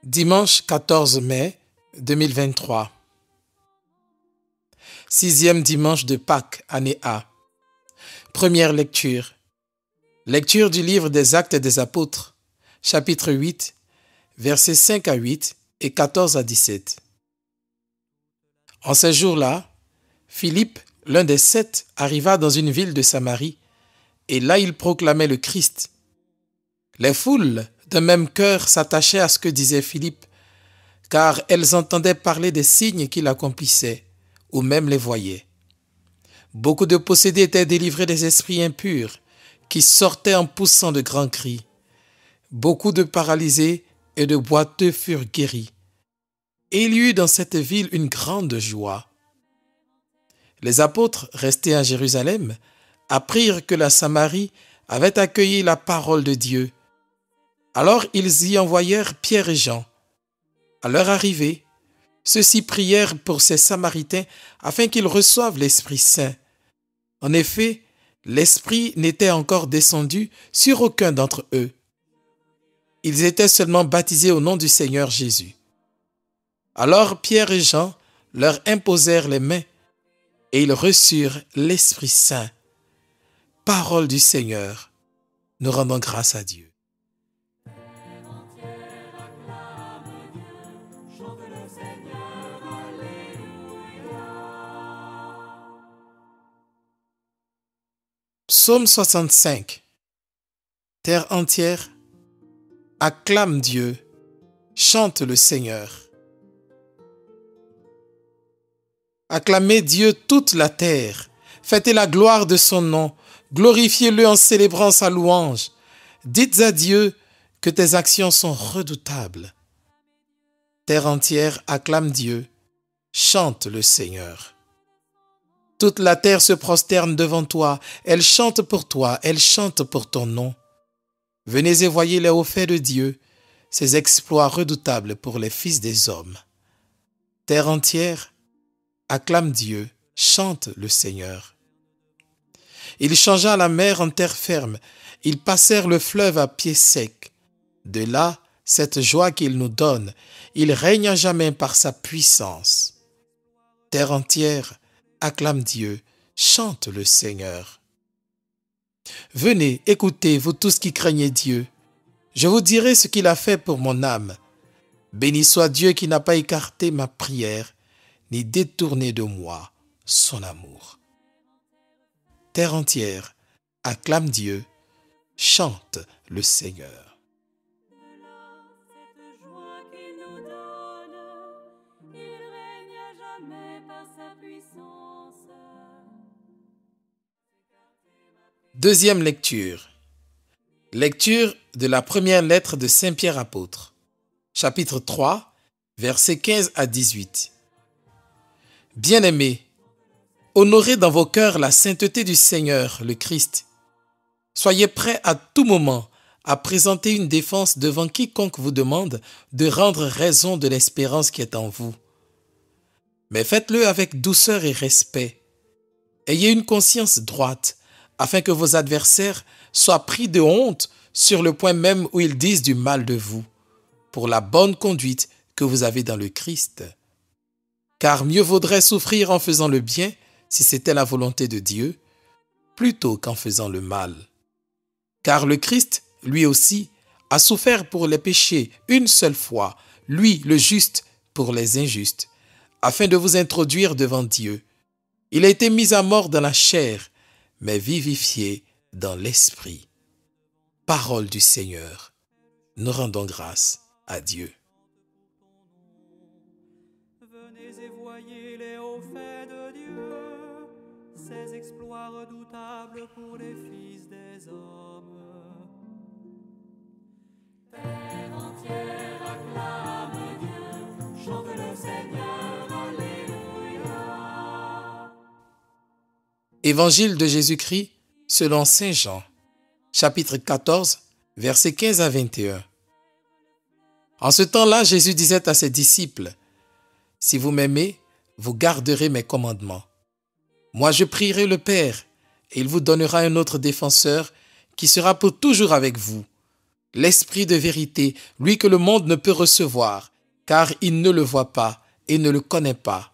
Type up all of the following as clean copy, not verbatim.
Dimanche 14 mai 2023. Sixième dimanche de Pâques, année A. Première lecture. Lecture du livre des Actes des Apôtres, chapitre 8, versets 5 à 8 et 14 à 17. En ces jours-là, Philippe, l'un des 7, arriva dans une ville de Samarie, et là il proclamait le Christ. Les foules d'un même cœur s'attachaient à ce que disait Philippe, car elles entendaient parler des signes qu'il accomplissait, ou même les voyaient. Beaucoup de possédés étaient délivrés des esprits impurs, qui sortaient en poussant de grands cris. Beaucoup de paralysés et de boiteux furent guéris. Et il y eut dans cette ville une grande joie. Les apôtres, restés à Jérusalem, apprirent que la Samarie avait accueilli la parole de Dieu. Alors ils y envoyèrent Pierre et Jean. À leur arrivée, ceux-ci prièrent pour ces Samaritains afin qu'ils reçoivent l'Esprit Saint. En effet, l'Esprit n'était encore descendu sur aucun d'entre eux. Ils étaient seulement baptisés au nom du Seigneur Jésus. Alors Pierre et Jean leur imposèrent les mains et ils reçurent l'Esprit Saint. Parole du Seigneur, nous rendons grâce à Dieu. Psaume 65. Terre entière, acclame Dieu, chante le Seigneur. Acclamez Dieu toute la terre, fêtez la gloire de son nom, glorifiez-le en célébrant sa louange. Dites à Dieu que tes actions sont redoutables. Terre entière, acclame Dieu, chante le Seigneur. Toute la terre se prosterne devant toi, elle chante pour toi, elle chante pour ton nom. Venez et voyez les hauts faits de Dieu, ses exploits redoutables pour les fils des hommes. Terre entière, acclame Dieu, chante le Seigneur. Il changea la mer en terre ferme, ils passèrent le fleuve à pied sec. De là, cette joie qu'il nous donne, il règne à jamais par sa puissance. Terre entière, acclame Dieu, chante le Seigneur. Venez, écoutez, vous tous qui craignez Dieu. Je vous dirai ce qu'il a fait pour mon âme. Béni soit Dieu qui n'a pas écarté ma prière, ni détourné de moi son amour. Terre entière, acclame Dieu, chante le Seigneur. Deuxième lecture. Lecture de la première lettre de Saint Pierre apôtre, chapitre 3, versets 15 à 18. Bien-aimés, honorez dans vos cœurs la sainteté du Seigneur, le Christ. Soyez prêts à tout moment à présenter une défense devant quiconque vous demande de rendre raison de l'espérance qui est en vous. Mais faites-le avec douceur et respect. Ayez une conscience droite, afin que vos adversaires soient pris de honte sur le point même où ils disent du mal de vous, pour la bonne conduite que vous avez dans le Christ. Car mieux vaudrait souffrir en faisant le bien, si c'était la volonté de Dieu, plutôt qu'en faisant le mal. Car le Christ, lui aussi, a souffert pour les péchés une seule fois, lui le juste pour les injustes, afin de vous introduire devant Dieu. Il a été mis à mort dans la chair, mais vivifié dans l'esprit. Parole du Seigneur, nous rendons grâce à Dieu. Venez et voyez les hauts faits de Dieu, ses exploits redoutables pour les fils des hommes. Terre entière acclame Dieu, chante le Seigneur, alléluia. Évangile de Jésus-Christ selon Saint Jean, chapitre 14, versets 15 à 21. En ce temps-là, Jésus disait à ses disciples, « Si vous m'aimez, vous garderez mes commandements. Moi, je prierai le Père, et il vous donnera un autre défenseur qui sera pour toujours avec vous, l'Esprit de vérité, lui que le monde ne peut recevoir, car il ne le voit pas et ne le connaît pas.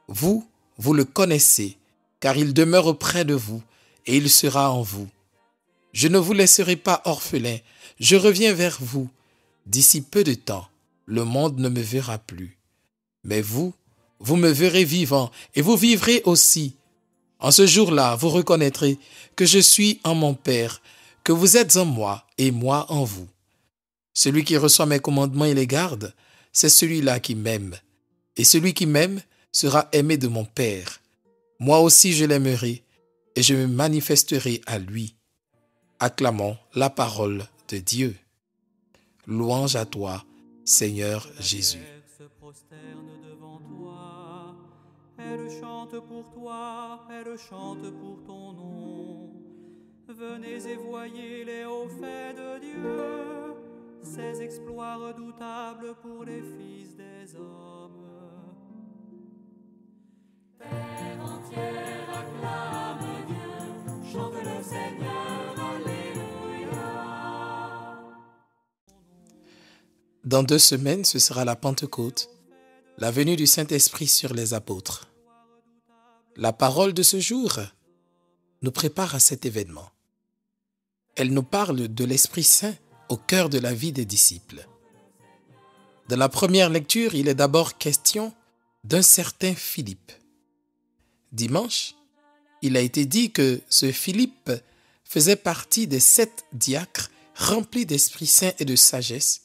Vous, vous le connaissez, car il demeure auprès de vous et il sera en vous. Je ne vous laisserai pas orphelin, je reviens vers vous. D'ici peu de temps, le monde ne me verra plus. Mais vous, vous me verrez vivant et vous vivrez aussi. En ce jour-là, vous reconnaîtrez que je suis en mon Père, que vous êtes en moi et moi en vous. Celui qui reçoit mes commandements et les garde, c'est celui-là qui m'aime. Et celui qui m'aime sera aimé de mon Père. Moi aussi je l'aimerai et je me manifesterai à lui. Acclamons la parole de Dieu. Louange à toi, Seigneur Jésus. Se prosterne devant toi, elle chante pour toi, elle chante pour ton nom. Venez et voyez les hauts faits de Dieu, ses exploits redoutables pour les fils des hommes. Terre entière acclame Dieu, chante le Seigneur, alléluia. Dans 2 semaines, ce sera la Pentecôte, la venue du Saint-Esprit sur les apôtres. La parole de ce jour nous prépare à cet événement. Elle nous parle de l'Esprit Saint au cœur de la vie des disciples. Dans la première lecture, il est d'abord question d'un certain Philippe. Dimanche, il a été dit que ce Philippe faisait partie des 7 diacres remplis d'Esprit Saint et de sagesse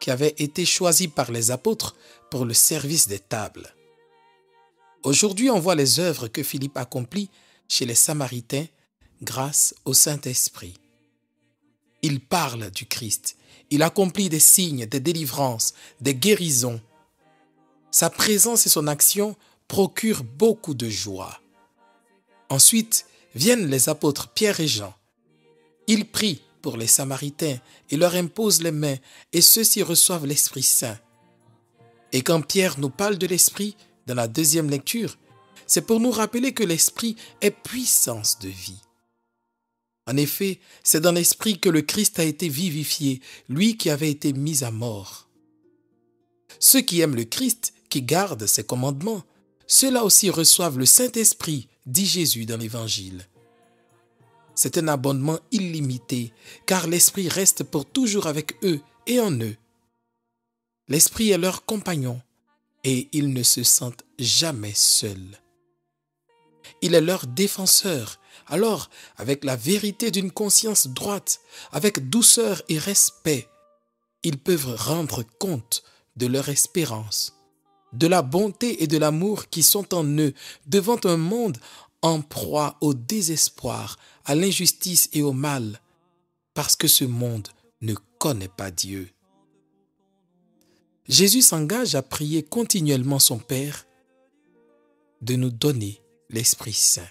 qui avaient été choisis par les apôtres pour le service des tables. Aujourd'hui, on voit les œuvres que Philippe accomplit chez les Samaritains grâce au Saint-Esprit. Il parle du Christ, il accomplit des signes, des délivrances, des guérisons. Sa présence et son action procurent beaucoup de joie. Ensuite viennent les apôtres Pierre et Jean. Ils prient pour les Samaritains et leur imposent les mains et ceux-ci reçoivent l'Esprit Saint. Et quand Pierre nous parle de l'Esprit dans la deuxième lecture, c'est pour nous rappeler que l'Esprit est puissance de vie. En effet, c'est dans l'Esprit que le Christ a été vivifié, lui qui avait été mis à mort. Ceux qui aiment le Christ, qui gardent ses commandements, ceux-là aussi reçoivent le Saint-Esprit, dit Jésus dans l'Évangile. C'est un abondement illimité, car l'Esprit reste pour toujours avec eux et en eux. L'Esprit est leur compagnon et ils ne se sentent jamais seuls. Il est leur défenseur. Alors, avec la vérité d'une conscience droite, avec douceur et respect, ils peuvent rendre compte de leur espérance, de la bonté et de l'amour qui sont en eux devant un monde en proie au désespoir, à l'injustice et au mal, parce que ce monde ne connaît pas Dieu. Jésus s'engage à prier continuellement son Père de nous donner l'Esprit Saint.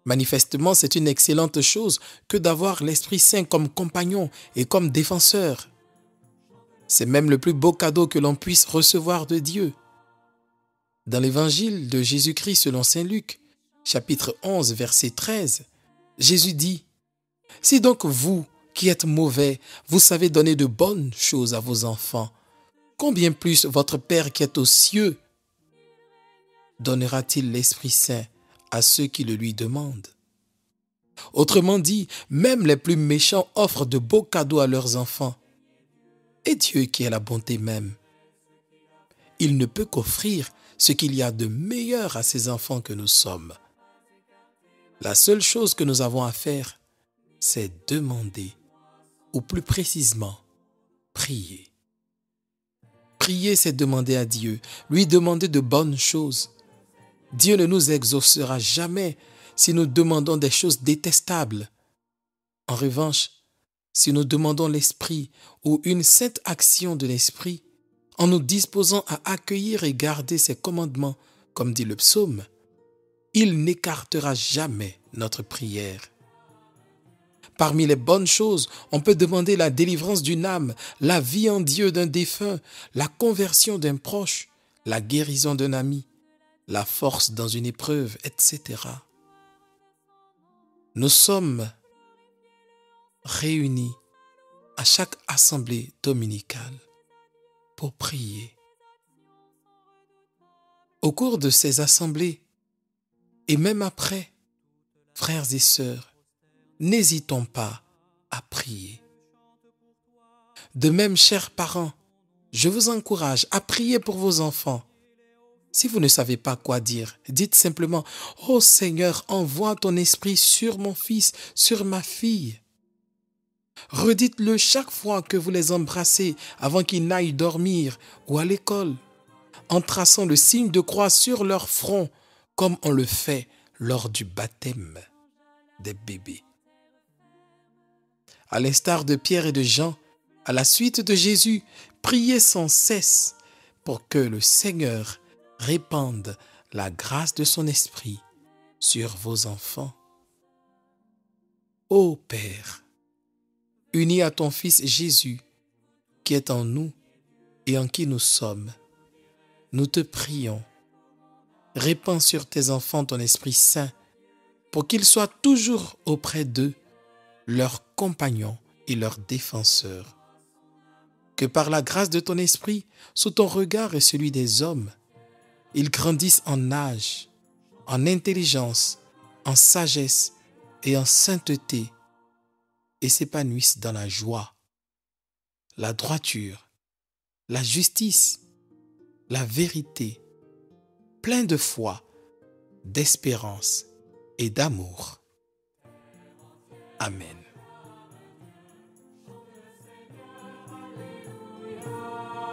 Manifestement, c'est une excellente chose que d'avoir l'Esprit Saint comme compagnon et comme défenseur. C'est même le plus beau cadeau que l'on puisse recevoir de Dieu. Dans l'Évangile de Jésus-Christ selon saint Luc, chapitre 11, verset 13, Jésus dit « Si donc vous, qui êtes mauvais, vous savez donner de bonnes choses à vos enfants, combien plus votre Père qui est aux cieux donnera-t-il l'Esprit Saint à ceux qui le lui demandent ?» Autrement dit, même les plus méchants offrent de beaux cadeaux à leurs enfants. Et Dieu qui est la bonté même, il ne peut qu'offrir ce qu'il y a de meilleur à ses enfants que nous sommes. La seule chose que nous avons à faire, c'est demander, ou plus précisément, prier. Prier, c'est demander à Dieu, lui demander de bonnes choses. Dieu ne nous exaucera jamais si nous demandons des choses détestables. En revanche, si nous demandons l'Esprit ou une sainte action de l'Esprit, en nous disposant à accueillir et garder ses commandements, comme dit le psaume, il n'écartera jamais notre prière. Parmi les bonnes choses, on peut demander la délivrance d'une âme, la vie en Dieu d'un défunt, la conversion d'un proche, la guérison d'un ami, la force dans une épreuve, etc. Nous sommes réunis à chaque assemblée dominicale pour prier. Au cours de ces assemblées, et même après, frères et sœurs, n'hésitons pas à prier. De même, chers parents, je vous encourage à prier pour vos enfants. Si vous ne savez pas quoi dire, dites simplement « Oh Seigneur, envoie ton esprit sur mon fils, sur ma fille ». Redites-le chaque fois que vous les embrassez avant qu'ils n'aillent dormir ou à l'école, en traçant le signe de croix sur leur front, comme on le fait lors du baptême des bébés. À l'instar de Pierre et de Jean, à la suite de Jésus, priez sans cesse pour que le Seigneur répande la grâce de son esprit sur vos enfants. Ô Père, unis à ton Fils Jésus, qui est en nous et en qui nous sommes, nous te prions. Répands sur tes enfants ton Esprit Saint pour qu'ils soient toujours auprès d'eux, leurs compagnons et leurs défenseurs. Que par la grâce de ton Esprit, sous ton regard et celui des hommes, ils grandissent en âge, en intelligence, en sagesse et en sainteté et s'épanouissent dans la joie, la droiture, la justice, la vérité, plein de foi, d'espérance et d'amour. Amen.